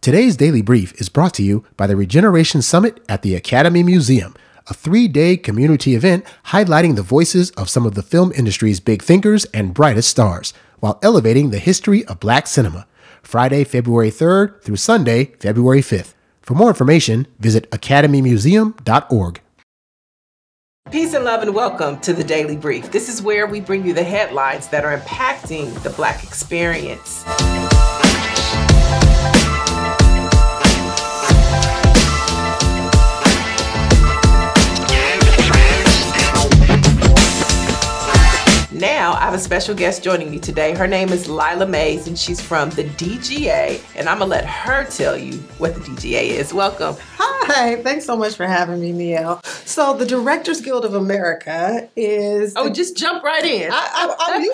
Today's Daily Brief is brought to you by the Regeneration Summit at the Academy Museum, a 3-day community event highlighting the voices of some of the film industry's big thinkers and brightest stars, while elevating the history of Black cinema. Friday, February 3rd through Sunday, February 5th. For more information, visit academymuseum.org. Peace and love and welcome to the Daily Brief. This is where we bring you the headlines that are impacting the Black experience. Now, I have a special guest joining me today. Her name is Lila Mays, and she's from the DGA, and I'm going to let her tell you what the DGA is. Welcome. Hi, thanks so much for having me, Niele. So the Directors Guild of America is... Oh, just jump right in. You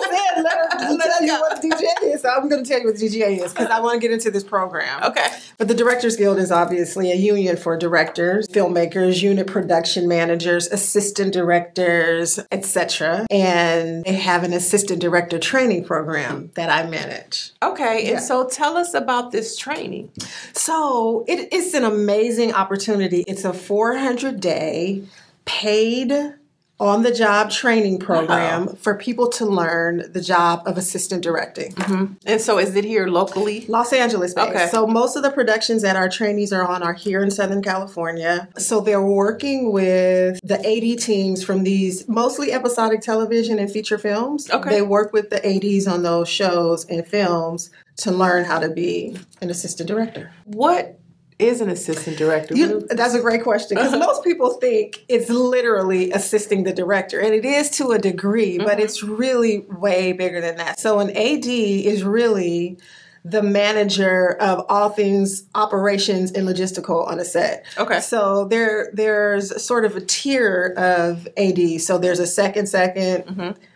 said let her tell you what the DGA is, so I'm going to tell you what the DGA is because I want to get into this program. Okay. But the Directors Guild is obviously a union for directors, filmmakers, unit production managers, assistant directors, etc. And they have an assistant director training program that I manage. Okay, and so tell us about this training. So it's an amazing opportunity. It's a 400-day paid on-the-job training program for people to learn the job of assistant directing. Mm-hmm. And so is it here locally? Los Angeles based. Okay. So most of the productions that our trainees are on are here in Southern California. So they're working with the AD teams from these mostly episodic television and feature films. Okay. They work with the ADs on those shows and films to learn how to be an assistant director. What is an assistant director? That's a great question because most people think it's literally assisting the director, and it is to a degree, but it's really way bigger than that. So an AD is really the manager of all things operations and logistical on a set. Okay. So there's sort of a tier of AD. So there's a second,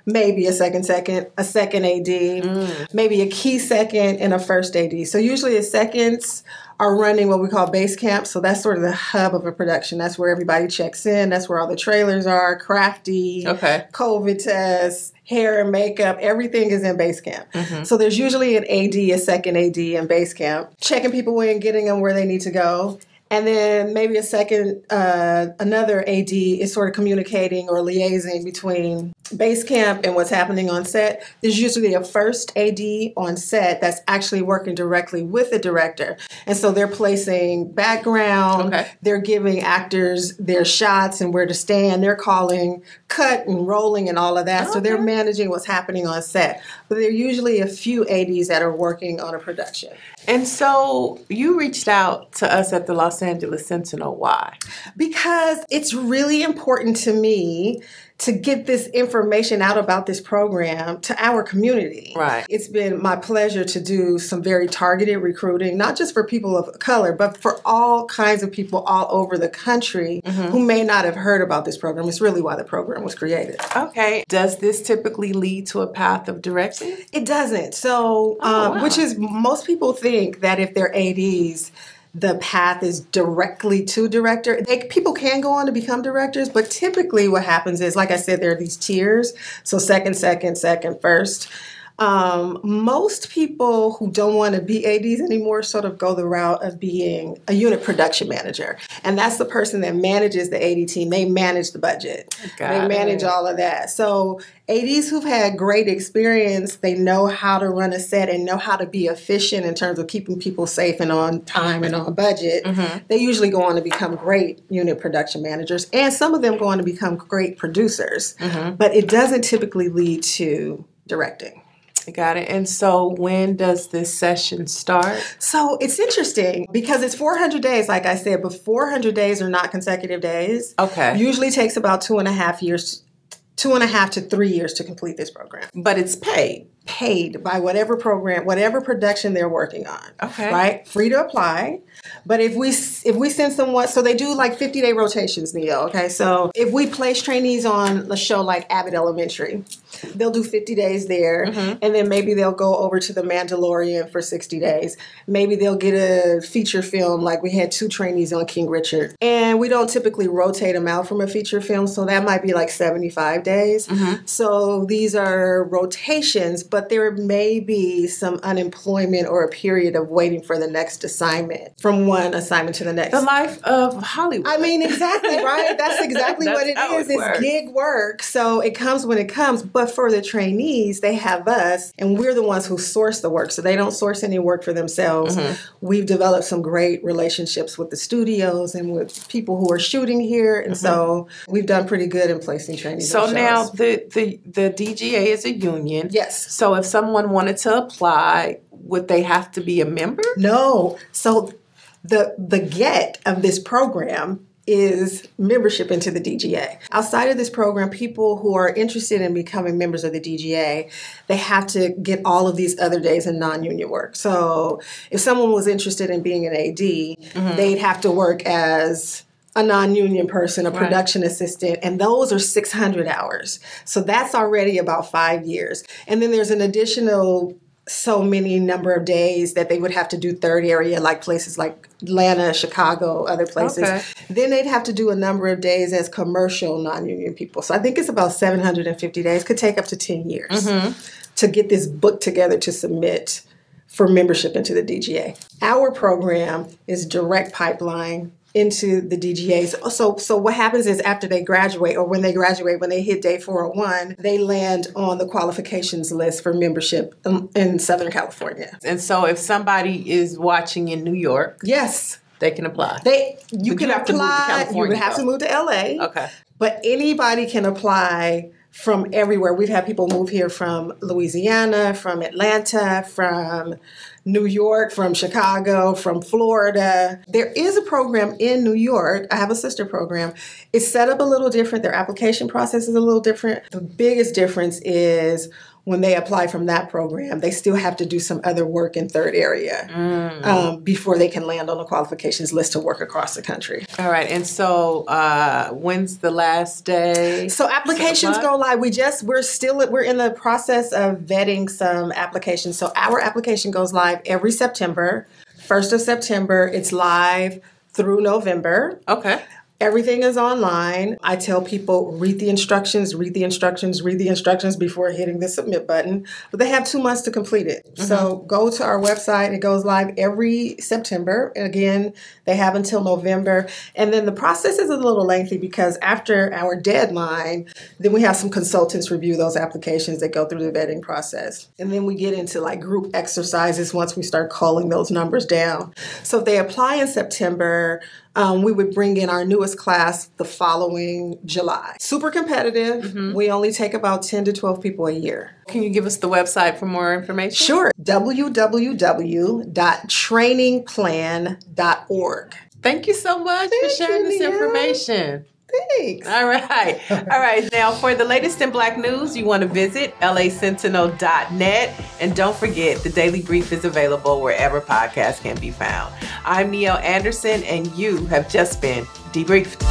maybe a second AD, maybe a key second, and a first AD. So usually the seconds are running what we call base camp. So that's sort of the hub of a production. That's where everybody checks in. That's where all the trailers are, crafty, COVID tests, hair and makeup, everything is in base camp. So there's usually an AD, a second AD in base camp, checking people in, getting them where they need to go. And then maybe a second, another AD is sort of communicating or liaising between base camp and what's happening on set. There's usually a first AD on set that's actually working directly with the director. And so they're placing background, they're giving actors their shots and where to stand, they're calling cut and rolling and all of that. So they're managing what's happening on set. But there are usually a few ADs that are working on a production. And so you reached out to us at the Los Angeles Sentinel. Why? Because it's really important to me to get this information out about this program to our community. Right. It's been my pleasure to do some very targeted recruiting, not just for people of color, but for all kinds of people all over the country who may not have heard about this program. It's really why the program was created. Okay. Does this typically lead to a path of directing? It doesn't. So, which is, most people think that if they're ADs, the path is directly to director. People can go on to become directors, but typically what happens is, like I said, there are these tiers. So second, first. Most people who don't want to be ADs anymore sort of go the route of being a unit production manager. And that's the person that manages the AD team. They manage the budget. They manage all of that. So ADs who've had great experience, they know how to run a set and know how to be efficient in terms of keeping people safe and on time and on budget. They usually go on to become great unit production managers. And some of them go on to become great producers. But it doesn't typically lead to directing. Got it. And so when does this session start? So it's interesting because it's 400 days, like I said, but 400 days are not consecutive days. Okay. Usually takes about 2.5 years, 2.5 to 3 years to complete this program. But it's paid. Paid by whatever program, whatever production they're working on. Okay. Right? Free to apply. But if we send someone, so they do like 50-day rotations, Niele, okay? So if we place trainees on a show like Abbott Elementary, they'll do 50 days there, and then maybe they'll go over to The Mandalorian for 60 days. Maybe they'll get a feature film, like we had 2 trainees on King Richard. And we don't typically rotate them out from a feature film, so that might be like 75 days. So these are rotations, but but there may be some unemployment or a period of waiting for the next assignment, from one assignment to the next. The life of Hollywood. I mean, exactly, right? That's exactly what it is. It's gig work. So it comes when it comes. But for the trainees, they have us, and we're the ones who source the work. So they don't source any work for themselves. We've developed some great relationships with the studios and with people who are shooting here. And so we've done pretty good in placing trainees. So now the DGA is a union. Yes. So if someone wanted to apply, would they have to be a member? No. So the get of this program is membership into the DGA. Outside of this program, people who are interested in becoming members of the DGA, they have to get all of these other days in non-union work. So if someone was interested in being an AD, they'd have to work as a non-union person, a production assistant, and those are 600 hours. So that's already about 5 years. And then there's an additional so many number of days that they would have to do third area, like places like Atlanta, Chicago, other places. Then they'd have to do a number of days as commercial non-union people. So I think it's about 750 days. Could take up to 10 years to get this book together to submit for membership into the DGA. Our program is direct pipeline into the DGAs. So what happens is after they graduate, or when they graduate, when they hit day 401, they land on the qualifications list for membership in Southern California. And so if somebody is watching in New York, yes, they can apply. You can have to move to apply. California, You would have to move to LA. Okay. But anybody can apply from everywhere. We've had people move here from Louisiana, from Atlanta, from New York, from Chicago, from Florida. There is a program in New York. I have a sister program. It's set up a little different. Their application process is a little different. The biggest difference is when they apply from that program, they still have to do some other work in third area before they can land on the qualifications list to work across the country. All right. And so when's the last day? So applications go live. We're in the process of vetting some applications. So our application goes live every September. 1st of September, it's live through November. Okay. Everything is online. I tell people, read the instructions before hitting the submit button. But they have 2 months to complete it. So go to our website. It goes live every September. And again, they have until November. And then the process is a little lengthy because after our deadline, then we have some consultants review those applications that go through the vetting process. And then we get into like group exercises once we start calling those numbers down. So if they apply in September, we would bring in our newest class the following July. Super competitive. We only take about 10 to 12 people a year. Can you give us the website for more information? Sure. www.trainingplan.org. Thank you so much for sharing this information. Thanks. All right. All right. Now, for the latest in Black news, you want to visit lasentinel.net. And don't forget, the Daily Brief is available wherever podcasts can be found. I'm Niele Anderson, and you have just been debriefed.